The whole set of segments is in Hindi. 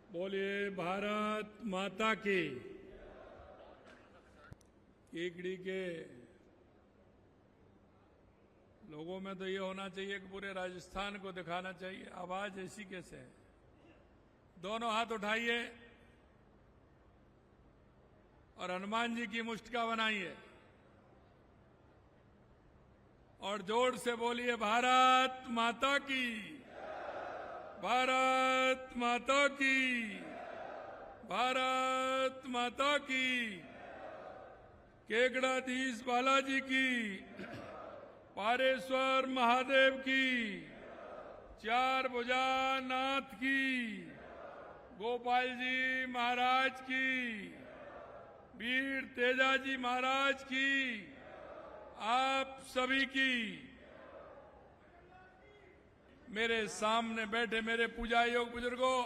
बोलिए भारत माता की। केकड़ी के लोगों में तो ये होना चाहिए कि पूरे राजस्थान को दिखाना चाहिए आवाज ऐसी कैसे है। दोनों हाथ उठाइए और हनुमान जी की मुष्टिका बनाइए और जोर से बोलिए भारत माता की, भारत माता की, भारत माता की। केकड़ाधीश बालाजी की, पारेश्वर महादेव की, चार भुजा नाथ की, गोपाल जी महाराज की, वीर तेजाजी महाराज की, आप सभी की। मेरे सामने बैठे मेरे पूजा योग बुजुर्गों,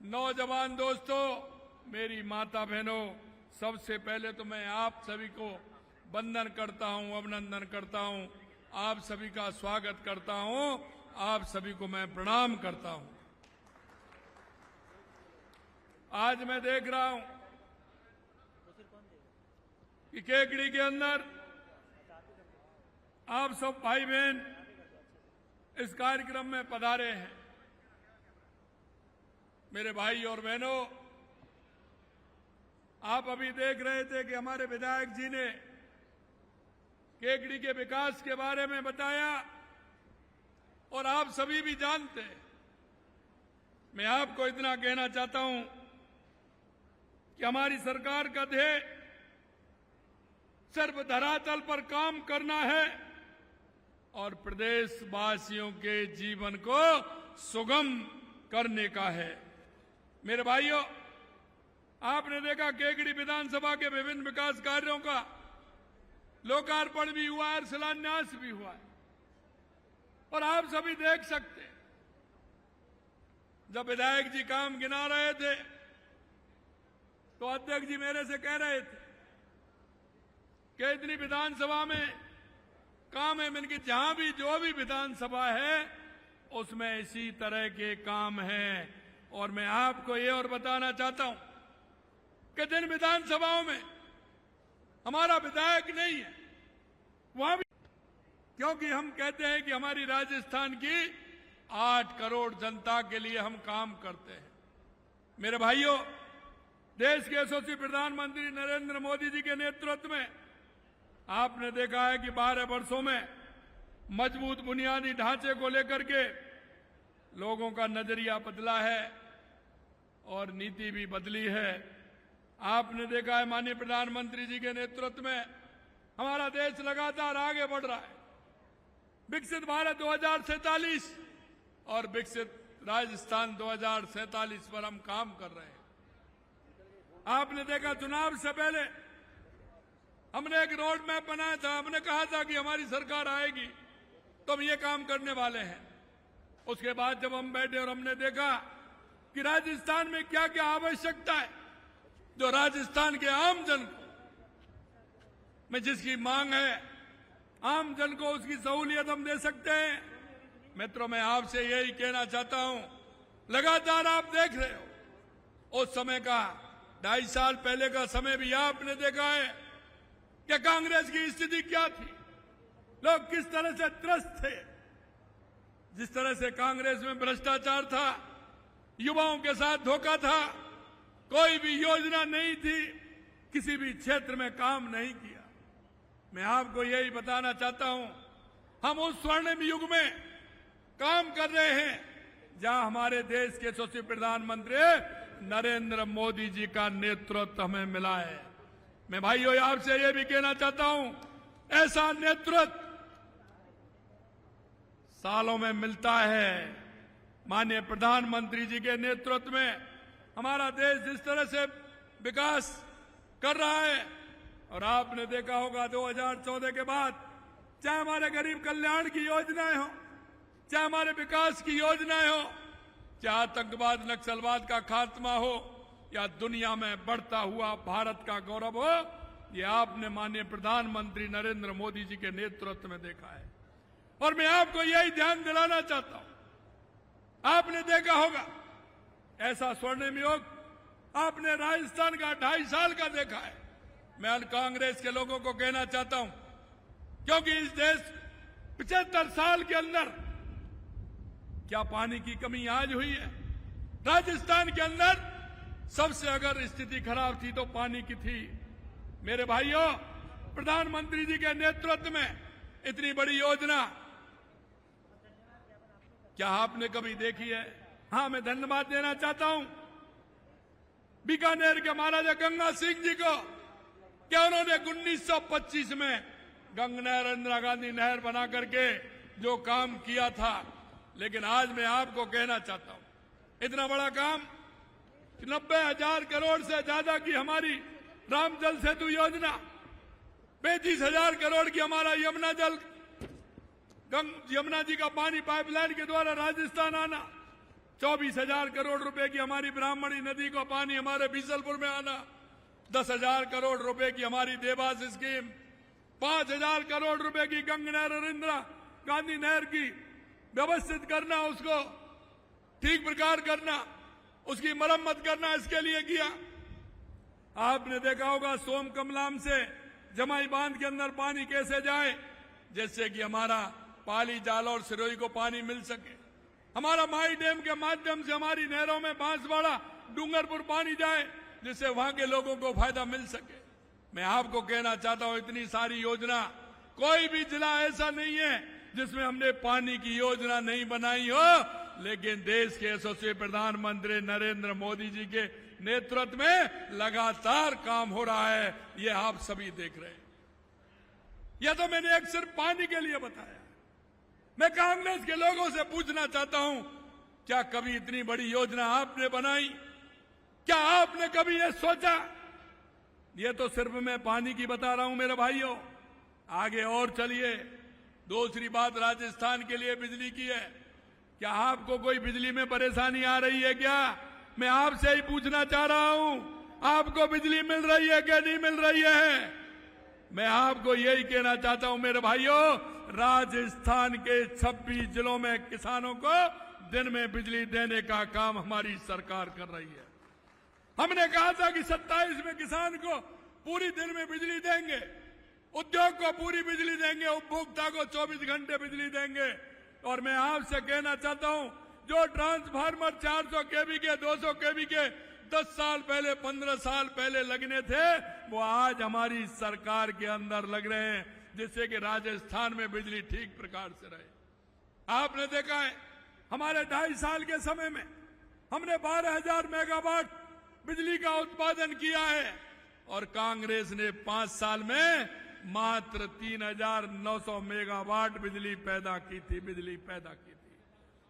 नौजवान दोस्तों, मेरी माता बहनों, सबसे पहले तो मैं आप सभी को वंदन करता हूं, अभिनंदन करता हूं, आप सभी का स्वागत करता हूं, आप सभी को मैं प्रणाम करता हूं। आज मैं देख रहा हूं कि केकड़ी के अंदर आप सब भाई बहन इस कार्यक्रम में पधारे हैं। मेरे भाई और बहनों, आप अभी देख रहे थे कि हमारे विधायक जी ने केकड़ी के विकास के बारे में बताया और आप सभी भी जानते हैं। मैं आपको इतना कहना चाहता हूं कि हमारी सरकार का ध्येय सिर्फ धरातल पर काम करना है और प्रदेशवासियों के जीवन को सुगम करने का है। मेरे भाइयों, आपने देखा केकड़ी विधानसभा के विभिन्न विकास कार्यों का लोकार्पण भी हुआ है, शिलान्यास भी हुआ है और आप सभी देख सकते हैं। जब विधायक जी काम गिना रहे थे तो अध्यक्ष जी मेरे से कह रहे थे कि इतनी विधानसभा में काम है। मैंने कि जहां भी जो भी विधानसभा है उसमें इसी तरह के काम हैं। और मैं आपको ये और बताना चाहता हूं कि जिन विधानसभाओं में हमारा विधायक नहीं है वहां भी, क्योंकि हम कहते हैं कि हमारी राजस्थान की 8 करोड़ जनता के लिए हम काम करते हैं। मेरे भाइयों, देश के यशस्वी प्रधानमंत्री नरेंद्र मोदी जी के नेतृत्व में आपने देखा है कि 12 वर्षों में मजबूत बुनियादी ढांचे को लेकर के लोगों का नजरिया बदला है और नीति भी बदली है। आपने देखा है माननीय प्रधानमंत्री जी के नेतृत्व में हमारा देश लगातार आगे बढ़ रहा है। विकसित भारत 2047 और विकसित राजस्थान 2047 पर हम काम कर रहे हैं। आपने देखा चुनाव से पहले हमने एक रोड मैप बनाया था। हमने कहा था कि हमारी सरकार आएगी तो हम ये काम करने वाले हैं। उसके बाद जब हम बैठे और हमने देखा कि राजस्थान में क्या क्या आवश्यकता है जो राजस्थान के आम जन को में जिसकी मांग है, आम जन को उसकी सहूलियत हम दे सकते हैं। मित्रों, मैं आपसे यही कहना चाहता हूं, लगातार आप देख रहे हो उस समय का 2.5 साल पहले का समय भी आपने देखा है कि कांग्रेस की स्थिति क्या थी, लोग किस तरह से त्रस्त थे। जिस तरह से कांग्रेस में भ्रष्टाचार था, युवाओं के साथ धोखा था, कोई भी योजना नहीं थी, किसी भी क्षेत्र में काम नहीं किया। मैं आपको यही बताना चाहता हूं, हम उस स्वर्णिम युग में काम कर रहे हैं जहां हमारे देश के यशस्वी प्रधानमंत्री नरेंद्र मोदी जी का नेतृत्व हमें मिला है। मैं भाइयों आपसे यह भी कहना चाहता हूं, ऐसा नेतृत्व सालों में मिलता है। माननीय प्रधानमंत्री जी के नेतृत्व में हमारा देश जिस तरह से विकास कर रहा है, और आपने देखा होगा 2014 के बाद चाहे हमारे गरीब कल्याण की योजनाएं हो, चाहे हमारे विकास की योजनाएं हो, चाहे आतंकवाद नक्सलवाद का खात्मा हो या दुनिया में बढ़ता हुआ भारत का गौरव हो, ये आपने माननीय प्रधानमंत्री नरेंद्र मोदी जी के नेतृत्व में देखा है। और मैं आपको यही ध्यान दिलाना चाहता हूं, आपने देखा होगा ऐसा स्वर्णिम युग आपने राजस्थान का 2.5 साल का देखा है। मैं कांग्रेस के लोगों को कहना चाहता हूं, क्योंकि इस देश 75 साल के अंदर क्या पानी की कमी आज हुई है? राजस्थान के अंदर सबसे अगर स्थिति खराब थी तो पानी की थी। मेरे भाइयों, प्रधानमंत्री जी के नेतृत्व में इतनी बड़ी योजना क्या आपने कभी देखी है? हां, मैं धन्यवाद देना चाहता हूं बीकानेर के महाराजा गंगा सिंह जी को, क्या उन्होंने 1925 में गंगनहर, इंदिरा गांधी नहर बना करके जो काम किया था। लेकिन आज मैं आपको कहना चाहता हूं, इतना बड़ा काम 90,000 करोड़ से ज्यादा की हमारी राम जल सेतु योजना, 35,000 करोड़ की हमारा यमुना जी का पानी पाइपलाइन के द्वारा राजस्थान आना, 24,000 करोड़ रुपए की हमारी ब्राह्मणी नदी को पानी हमारे बीसलपुर में आना, 10,000 करोड़ रुपए की हमारी देवास स्कीम, 5,000 करोड़ रुपए की गंगनहर और इंदिरा गांधी नहर की व्यवस्थित करना, उसको ठीक प्रकार करना, उसकी मरम्मत करना, इसके लिए किया। आपने देखा होगा सोम कमलाम से जमाई बांध के अंदर पानी कैसे जाए, जिससे कि हमारा पाली, जालौर, सिरोही को पानी मिल सके। हमारा माई डैम के माध्यम से हमारी नहरों में बांसवाड़ा, डूंगरपुर पानी जाए, जिससे वहां के लोगों को फायदा मिल सके। मैं आपको कहना चाहता हूं, इतनी सारी योजना, कोई भी जिला ऐसा नहीं है जिसमें हमने पानी की योजना नहीं बनाई हो। लेकिन देश के यशस्वी प्रधानमंत्री नरेंद्र मोदी जी के नेतृत्व में लगातार काम हो रहा है, ये आप सभी देख रहे हैं। यह तो मैंने एक सिर्फ पानी के लिए बताया। मैं कांग्रेस के लोगों से पूछना चाहता हूं, क्या कभी इतनी बड़ी योजना आपने बनाई? क्या आपने कभी यह सोचा? ये तो सिर्फ मैं पानी की बता रहा हूं मेरे भाइयों। आगे और चलिए, दूसरी बात राजस्थान के लिए बिजली की है। क्या आपको कोई बिजली में परेशानी आ रही है क्या? मैं आपसे ही पूछना चाह रहा हूं, आपको बिजली मिल रही है क्या नहीं मिल रही है? मैं आपको यही कहना चाहता हूं मेरे भाइयों, राजस्थान के 26 जिलों में किसानों को दिन में बिजली देने का काम हमारी सरकार कर रही है। हमने कहा था कि 27 में किसान को पूरी दिन में बिजली देंगे, उद्योग को पूरी बिजली देंगे, उपभोक्ता को 24 घंटे बिजली देंगे। और मैं आपसे कहना चाहता हूं, जो ट्रांसफार्मर 400 केवी के, 200 केवी के 10 साल पहले, 15 साल पहले लगने थे, वो आज हमारी सरकार के अंदर लग रहे हैं, जिससे कि राजस्थान में बिजली ठीक प्रकार से रहे। आपने देखा है, हमारे 2.5 साल के समय में हमने 12,000 मेगावाट बिजली का उत्पादन किया है, और कांग्रेस ने 5 साल में मात्र 3,900 मेगावाट बिजली पैदा की थी।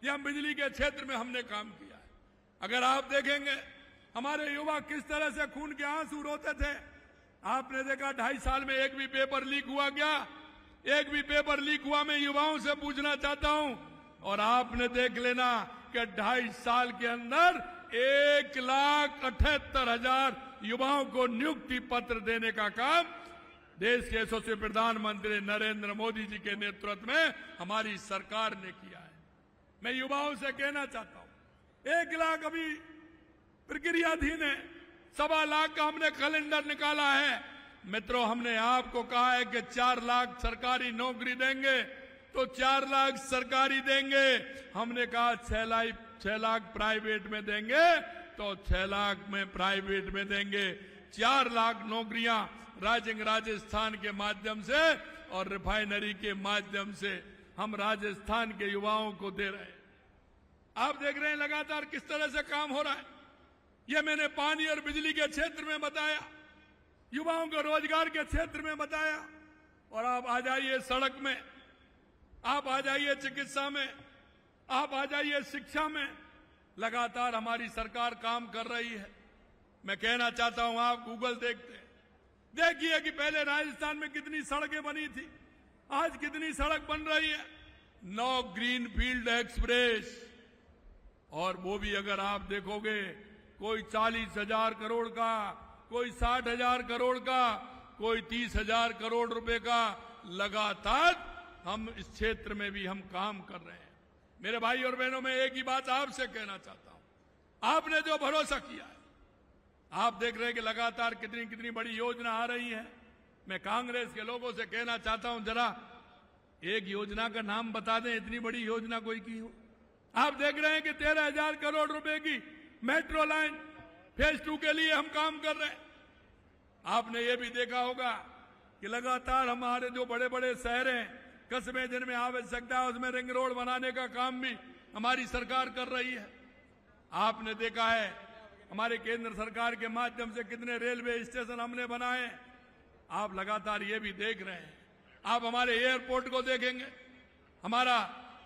यह हम बिजली के क्षेत्र में हमने काम किया है। अगर आप देखेंगे हमारे युवा किस तरह से खून के आंसू रोते थे, आपने देखा 2.5 साल में एक भी पेपर लीक हुआ क्या? एक भी पेपर लीक हुआ? मैं युवाओं से पूछना चाहता हूं। और आपने देख लेना कि 2.5 साल के अंदर 1,78,000 युवाओं को नियुक्ति पत्र देने का काम देश के यशस्वी प्रधानमंत्री नरेंद्र मोदी जी के नेतृत्व में हमारी सरकार ने किया है। मैं युवाओं से कहना चाहता हूं, 1 लाख अभी प्रक्रियाधीन है, 1.25 लाख का हमने कैलेंडर निकाला है। मित्रों, हमने आपको कहा है कि 4 लाख सरकारी नौकरी देंगे, तो 4 लाख सरकारी देंगे। हमने कहा 6 लाख प्राइवेट में देंगे, तो 6 लाख में प्राइवेट में देंगे। 4 लाख नौकरियां राइजिंग राजस्थान के माध्यम से और रिफाइनरी के माध्यम से हम राजस्थान के युवाओं को दे रहे हैं। आप देख रहे हैं लगातार किस तरह से काम हो रहा है। यह मैंने पानी और बिजली के क्षेत्र में बताया, युवाओं को रोजगार के क्षेत्र में बताया। और आप आ जाइए सड़क में, आप आ जाइए चिकित्सा में, आप आ जाइए शिक्षा में, लगातार हमारी सरकार काम कर रही है। मैं कहना चाहता हूं, आप गूगल देखते हैं, देखिए कि पहले राजस्थान में कितनी सड़कें बनी थी, आज कितनी सड़क बन रही है। 9 ग्रीनफील्ड एक्सप्रेस, और वो भी अगर आप देखोगे, कोई 40,000 करोड़ का, कोई 60,000 करोड़ का, कोई 30,000 करोड़ रुपए का। लगातार हम इस क्षेत्र में भी हम काम कर रहे हैं। मेरे भाई और बहनों, मैं एक ही बात आपसे कहना चाहता हूं, आपने जो भरोसा किया है, आप देख रहे हैं कि लगातार कितनी कितनी बड़ी योजना आ रही है। मैं कांग्रेस के लोगों से कहना चाहता हूं, जरा एक योजना का नाम बता दें, इतनी बड़ी योजना कोई की हो। आप देख रहे हैं कि 13,000 करोड़ रुपए की मेट्रो लाइन फेज 2 के लिए हम काम कर रहे हैं। आपने ये भी देखा होगा कि लगातार हमारे जो बड़े बड़े शहर हैं, कस्बे जिनमें आवश्यकता है, उसमें रिंग रोड बनाने का काम भी हमारी सरकार कर रही है। आपने देखा है हमारे केंद्र सरकार के माध्यम से कितने रेलवे स्टेशन हमने बनाए। आप लगातार ये भी देख रहे हैं। आप हमारे एयरपोर्ट को देखेंगे, हमारा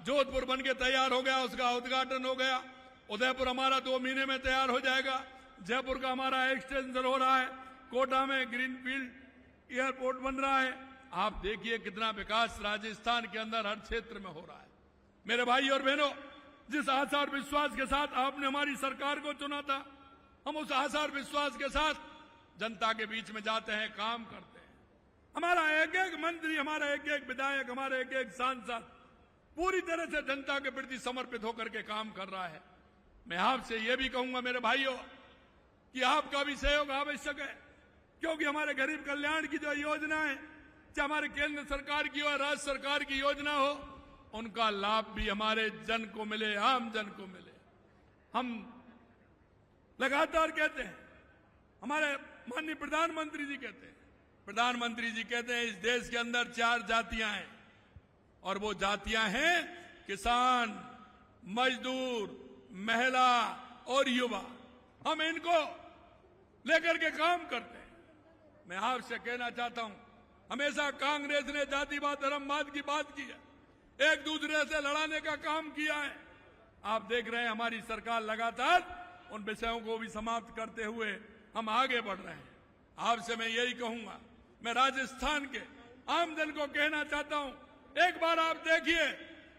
जोधपुर बनके तैयार हो गया, उसका उद्घाटन हो गया। उदयपुर हमारा 2 महीने में तैयार हो जाएगा। जयपुर का हमारा एक्सटेंशन हो रहा है। कोटा में ग्रीनफील्ड एयरपोर्ट बन रहा है। आप देखिए कितना विकास राजस्थान के अंदर हर क्षेत्र में हो रहा है। मेरे भाई और बहनों, जिस आशा और विश्वास के साथ आपने हमारी सरकार को चुना था, हम उस आशा और विश्वास के साथ जनता के बीच में जाते हैं, काम करते हैं। हमारा एक एक मंत्री, हमारा एक एक विधायक, हमारे एक एक सांसद पूरी तरह से जनता के प्रति समर्पित होकर के काम कर रहा है। मैं आपसे यह भी कहूंगा मेरे भाइयों कि आपका भी सहयोग आवश्यक है, क्योंकि हमारे गरीब कल्याण की जो योजना है, चाहे हमारे केंद्र सरकार की हो, राज्य सरकार की योजना हो, उनका लाभ भी हमारे जन को मिले, आम जन को मिले। हम लगातार कहते हैं, हमारे माननीय प्रधानमंत्री जी कहते हैं इस देश के अंदर 4 जातियां हैं, और वो जातियां हैं किसान, मजदूर, महिला और युवा। हम इनको लेकर के काम करते हैं। मैं आपसे कहना चाहता हूं, हमेशा कांग्रेस ने जातिवाद, धर्मवाद की बात की है, एक दूसरे से लड़ाने का काम किया है। आप देख रहे हैं हमारी सरकार लगातार उन विषयों को भी समाप्त करते हुए हम आगे बढ़ रहे हैं। आपसे मैं यही कहूंगा, मैं राजस्थान के आम जन को कहना चाहता हूं, एक बार आप देखिए,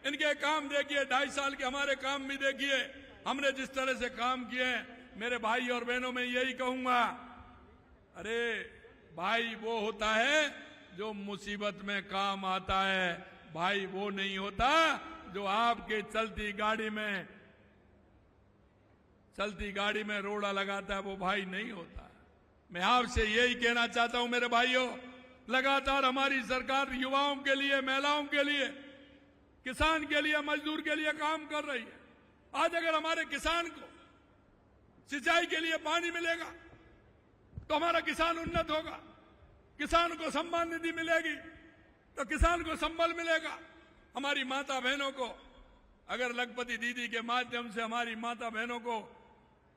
इनके काम देखिए, 2.5 साल के हमारे काम भी देखिए, हमने जिस तरह से काम किए। मेरे भाई और बहनों, मैं यही कहूंगा, अरे भाई वो होता है जो मुसीबत में काम आता है, भाई वो नहीं होता जो आपके चलती गाड़ी में रोड़ा लगाता है, वो भाई नहीं होता। मैं आपसे यही कहना चाहता हूं मेरे भाइयों, लगातार हमारी सरकार युवाओं के लिए, महिलाओं के लिए, किसान के लिए, मजदूर के लिए काम कर रही है। आज अगर हमारे किसान को सिंचाई के लिए पानी मिलेगा तो हमारा किसान उन्नत होगा। किसान को सम्मान निधि मिलेगी तो किसान को संबल मिलेगा। हमारी माता बहनों को अगर लखपति दीदी के माध्यम से हमारी माता बहनों को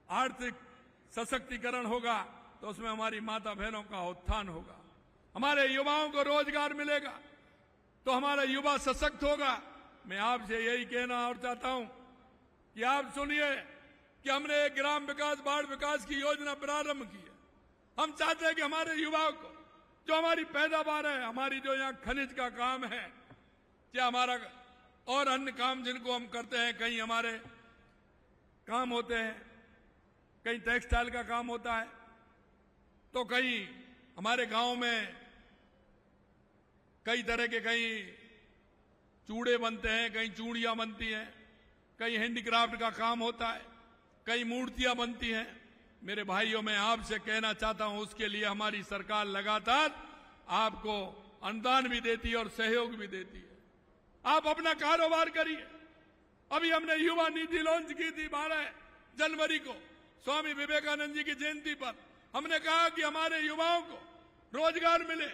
आर्थिक सशक्तिकरण होगा तो उसमें हमारी माता बहनों का उत्थान होगा। हमारे युवाओं को रोजगार मिलेगा तो हमारा युवा सशक्त होगा। मैं आपसे यही कहना और चाहता हूं कि आप सुनिए कि हमने एक ग्राम विकास, बाढ़ विकास की योजना प्रारंभ की है। हम चाहते हैं कि हमारे युवाओं को, जो हमारी पैदावार है, हमारी जो यहाँ खनिज का काम है, क्या हमारा और अन्य काम जिनको हम करते हैं, कहीं हमारे काम होते हैं, कहीं टेक्सटाइल का काम होता है, तो कहीं हमारे गांव में कई तरह के, कहीं चूड़े बनते हैं, कहीं चूड़ियां बनती हैं, कहीं हैंडीक्राफ्ट का काम होता है, कई मूर्तियां बनती हैं। मेरे भाइयों, मैं आपसे कहना चाहता हूं, उसके लिए हमारी सरकार लगातार आपको अनुदान भी देती है और सहयोग भी देती है। आप अपना कारोबार करिए। अभी हमने युवा निधि लॉन्च की थी 12 जनवरी को, स्वामी विवेकानंद जी की जयंती पर। हमने कहा कि हमारे युवाओं को रोजगार मिले।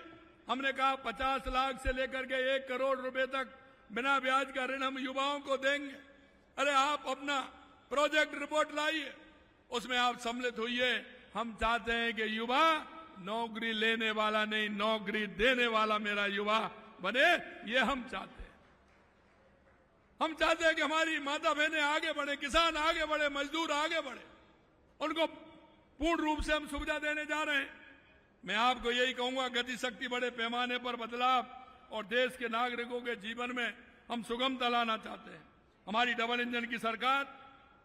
हमने कहा 50 लाख से लेकर के 1 करोड़ रुपए तक बिना ब्याज का ऋण हम युवाओं को देंगे। अरे आप अपना प्रोजेक्ट रिपोर्ट लाइए, उसमें आप सम्मिलित होइए। हम चाहते हैं कि युवा नौकरी लेने वाला नहीं, नौकरी देने वाला मेरा युवा बने, ये हम चाहते हैं। हम चाहते हैं कि हमारी माता बहनें आगे बढ़े, किसान आगे बढ़े, मजदूर आगे बढ़े, उनको पूर्ण रूप से हम सुविधा देने जा रहे हैं। मैं आपको यही कहूंगा, गति शक्ति बड़े पैमाने पर बदलाव और देश के नागरिकों के जीवन में हम सुगमता लाना चाहते हैं। हमारी डबल इंजन की सरकार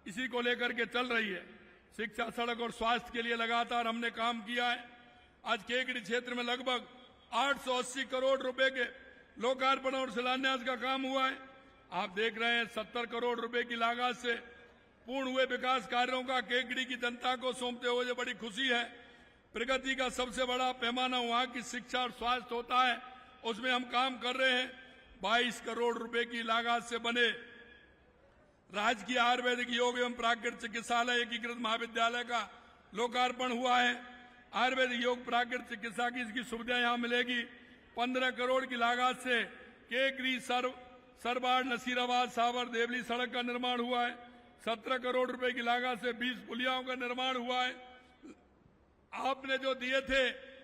इसी को लेकर के चल रही है। शिक्षा, सड़क और स्वास्थ्य के लिए लगातार हमने काम किया है। आज केकड़ी क्षेत्र में लगभग 880 करोड़ रुपए के लोकार्पण और शिलान्यास का काम हुआ है। आप देख रहे हैं 70 करोड़ रुपए की लागत से पूर्ण हुए विकास कार्यों का केकड़ी की जनता को सौंपते हुए मुझे बड़ी खुशी है। प्रगति का सबसे बड़ा पैमाना वहां की शिक्षा और स्वास्थ्य होता है, उसमें हम काम कर रहे हैं। 22 करोड़ रुपए की लागत से बने राजकीय आयुर्वेदिक योग एवं प्राकृतिक चिकित्सालय एकीकृत महाविद्यालय का लोकार्पण हुआ है। आयुर्वेदिक योग प्राकृतिक चिकित्सा की इसकी सुविधा यहां मिलेगी। 15 करोड़ की लागत से केकरी सरबाड़ नसीराबाद सावर देवली सड़क का निर्माण हुआ है। 17 करोड़ रुपए की लागत से 20 पुलियाओं का निर्माण हुआ है। आपने जो दिए थे,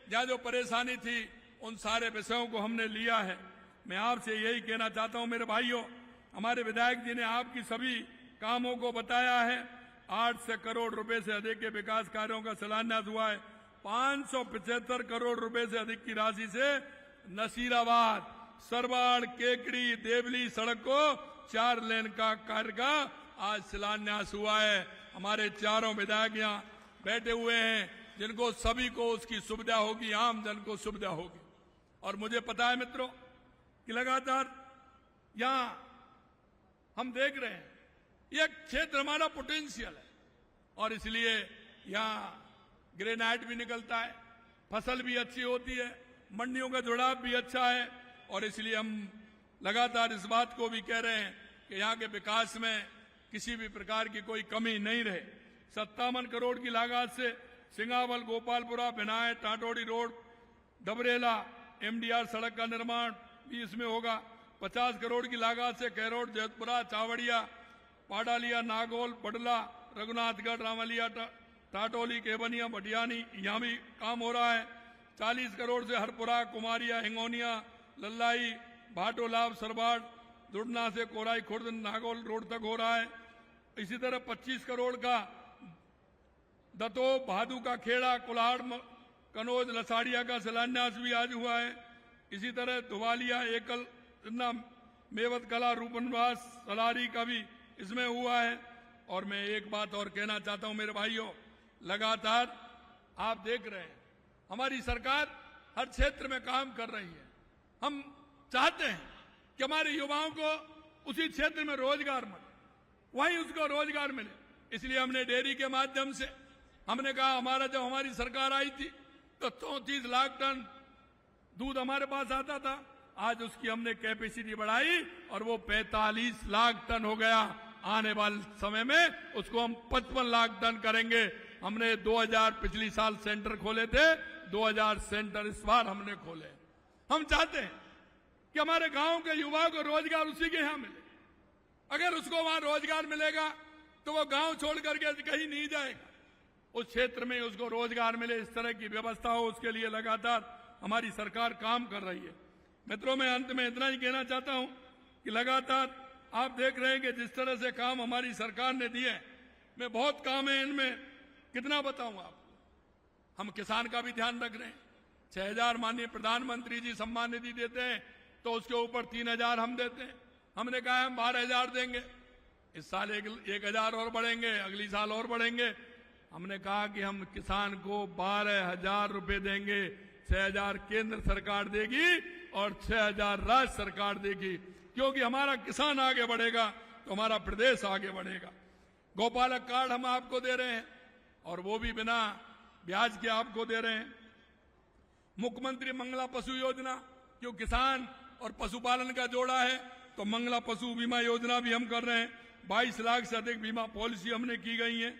जहां जो परेशानी थी, उन सारे विषयों को हमने लिया है। मैं आपसे यही कहना चाहता हूं मेरे भाइयों, हमारे विधायक जी ने आपकी सभी कामों को बताया है। 800 करोड़ रुपए से अधिक के विकास कार्यों का शिलान्यास हुआ है। 575 करोड़ रुपए से अधिक की राशि से नसीराबाद सरबाड़ केकड़ी देवली सड़क को 4 लेन का कार्य का आज शिलान्यास हुआ है। हमारे चारों विधायक यहाँ बैठे हुए हैं, जिनको सभी को उसकी सुविधा होगी, आम जन को सुविधा होगी। और मुझे पता है मित्रों कि लगातार यहां हम देख रहे हैं यह क्षेत्र हमारा पोटेंशियल है, और इसलिए यहां ग्रेनाइट भी निकलता है, फसल भी अच्छी होती है, मंडियों का जुड़ाव भी अच्छा है, और इसलिए हम लगातार इस बात को भी कह रहे हैं कि यहां के विकास में किसी भी प्रकार की कोई कमी नहीं रहे। 57 करोड़ की लागत से सिंगावल गोपालपुरा बिनाए टाटोड़ी रोड डबरेला एमडीआर सड़क का निर्माण भी इसमें होगा। 50 करोड़ की लागत से कैरोड जैतपुरा चावड़िया पाडालिया नागौल बडला रघुनाथगढ़ रामलिया टाटोली केवनिया भटियानी यहाँ भी काम हो रहा है। 40 करोड़ से हरपुरा कुमारिया हिंगोनिया लल्लाई भाटोलाभ सरबाड़ दुड़ना से कोराई खुर्द नागौल रोड तक हो रहा है। इसी तरह 25 करोड़ का दतो भादू का खेड़ा कुल्हाड़ कनौज लसाड़िया का शिलान्यास भी आज हुआ है। इसी तरह धुवालिया एकल मेवत कला रूपनवास सलारी का भी इसमें हुआ है। और मैं एक बात और कहना चाहता हूं मेरे भाइयों, लगातार आप देख रहे हैं हमारी सरकार हर क्षेत्र में काम कर रही है। हम चाहते हैं कि हमारे युवाओं को उसी क्षेत्र में रोजगार मिले, वहीं उसको रोजगार मिले। इसलिए हमने डेयरी के माध्यम से हमने कहा, जब हमारी सरकार आई थी तो 34 लाख टन दूध हमारे पास आता था, आज उसकी हमने कैपेसिटी बढ़ाई और वो 45 लाख टन हो गया। आने वाले समय में उसको हम 55 लाख टन करेंगे। हमने 2000 पिछली साल सेंटर खोले थे, 2000 सेंटर इस बार हमने खोले। हम चाहते हैं कि हमारे गांव के युवाओं को रोजगार उसी के यहां मिले। अगर उसको वहां रोजगार मिलेगा तो वो गांव छोड़ करके कहीं नहीं जाएगा, उस क्षेत्र में उसको रोजगार मिले, इस तरह की व्यवस्था हो, उसके लिए लगातार हमारी सरकार काम कर रही है। मित्रों, मैं अंत में इतना ही कहना चाहता हूं कि लगातार आप देख रहे हैं कि जिस तरह से काम हमारी सरकार ने दिए, मैं बहुत काम है इनमें, कितना बताऊं आपको। हम किसान का भी ध्यान रख रहे हैं। 6000 माननीय प्रधानमंत्री जी सम्मान निधि देते हैं, तो उसके ऊपर 3000 हम देते हैं। हमने कहा हम 12000 देंगे, इस साल 1000 और बढ़ेंगे, अगली साल और बढ़ेंगे। हमने कहा कि हम किसान को 12000 रुपए देंगे, 6000 केंद्र सरकार देगी और 6000 राज्य सरकार देगी, क्योंकि हमारा किसान आगे बढ़ेगा तो हमारा प्रदेश आगे बढ़ेगा। गौपालक कार्ड हम आपको दे रहे हैं, और वो भी बिना ब्याज के आपको दे रहे हैं। मुख्यमंत्री मंगला पशु योजना, जो किसान और पशुपालन का जोड़ा है, तो मंगला पशु बीमा योजना भी हम कर रहे हैं। 22 लाख से अधिक बीमा पॉलिसी हमने की गई है।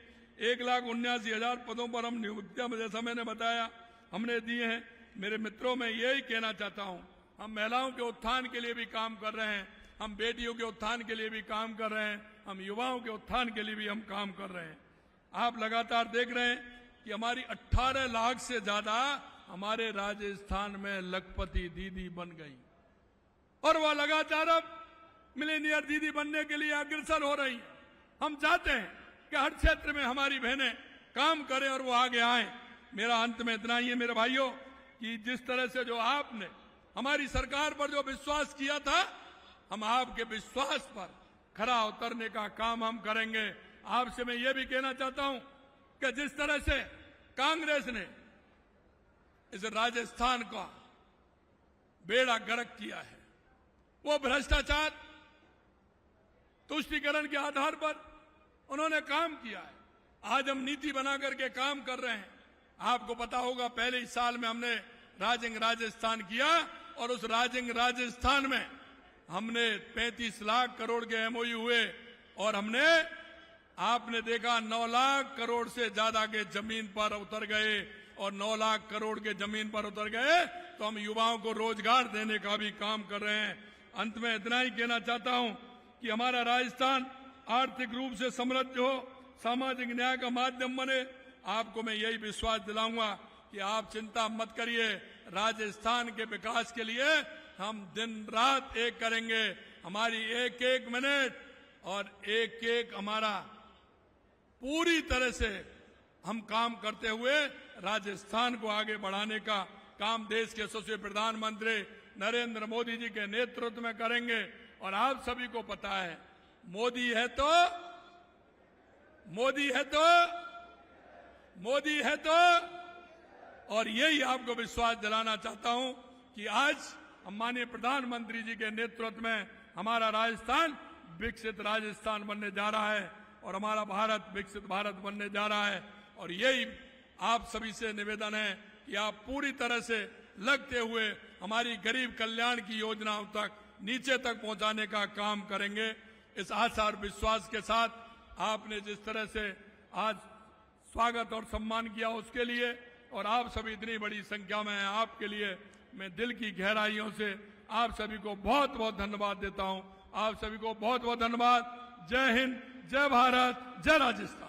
1,79,000 पदों पर हम नियुक्तियां, जैसा मैंने बताया, हमने दिए हैं। मेरे मित्रों, मैं यही कहना चाहता हूं, हम महिलाओं के उत्थान के लिए भी काम कर रहे हैं, हम बेटियों के उत्थान के लिए भी काम कर रहे हैं, हम युवाओं के उत्थान के लिए भी हम काम कर रहे हैं। आप लगातार देख रहे हैं कि हमारी 18 लाख से ज्यादा हमारे राजस्थान में लखपति दीदी बन गई, और वह लगातार अब मिलेनियर दीदी बनने के लिए अग्रसर हो रही है। हम चाहते हैं कि हर क्षेत्र में हमारी बहनें काम करें और वो आगे आए। मेरा अंत में इतना ही है मेरे भाइयों, कि जिस तरह से जो आपने हमारी सरकार पर जो विश्वास किया था, हम आपके विश्वास पर खरा उतरने का काम हम करेंगे। आपसे मैं ये भी कहना चाहता हूं कि जिस तरह से कांग्रेस ने इस राजस्थान का बेड़ा गर्क किया है, वो भ्रष्टाचार तुष्टीकरण के आधार पर उन्होंने काम किया है। आज हम नीति बना करके काम कर रहे हैं। आपको पता होगा पहले ही साल में हमने राजिंग राजस्थान किया और उस राजिंग राजस्थान में हमने 35 लाख करोड़ के एमओयू हुए और हमने आपने देखा 9 लाख करोड़ से ज्यादा के जमीन पर उतर गए और 9 लाख करोड़ के जमीन पर उतर गए तो हम युवाओं को रोजगार देने का भी काम कर रहे हैं। अंत में इतना ही कहना चाहता हूं कि हमारा राजस्थान आर्थिक रूप से समृद्ध हो, सामाजिक न्याय का माध्यम बने। आपको मैं यही विश्वास दिलाऊंगा कि आप चिंता मत करिए, राजस्थान के विकास के लिए हम दिन रात एक करेंगे। हमारी एक एक मिनट और एक एक हमारा पूरी तरह से हम काम करते हुए राजस्थान को आगे बढ़ाने का काम देश के यशस्वी प्रधानमंत्री नरेंद्र मोदी जी के नेतृत्व में करेंगे। और आप सभी को पता है मोदी है तो और यही आपको विश्वास दिलाना चाहता हूं कि आज हम माननीय प्रधानमंत्री जी के नेतृत्व में हमारा राजस्थान विकसित राजस्थान बनने जा रहा है और हमारा भारत विकसित भारत बनने जा रहा है। और यही आप सभी से निवेदन है कि आप पूरी तरह से लगते हुए हमारी गरीब कल्याण की योजनाओं तक नीचे तक पहुंचाने का काम करेंगे। इस आशा और विश्वास के साथ आपने जिस तरह से आज स्वागत और सम्मान किया उसके लिए और आप सभी इतनी बड़ी संख्या में हैं, आपके लिए मैं दिल की गहराइयों से आप सभी को बहुत बहुत धन्यवाद देता हूं। आप सभी को बहुत बहुत धन्यवाद। जय हिंद, जय भारत, जय राजस्थान।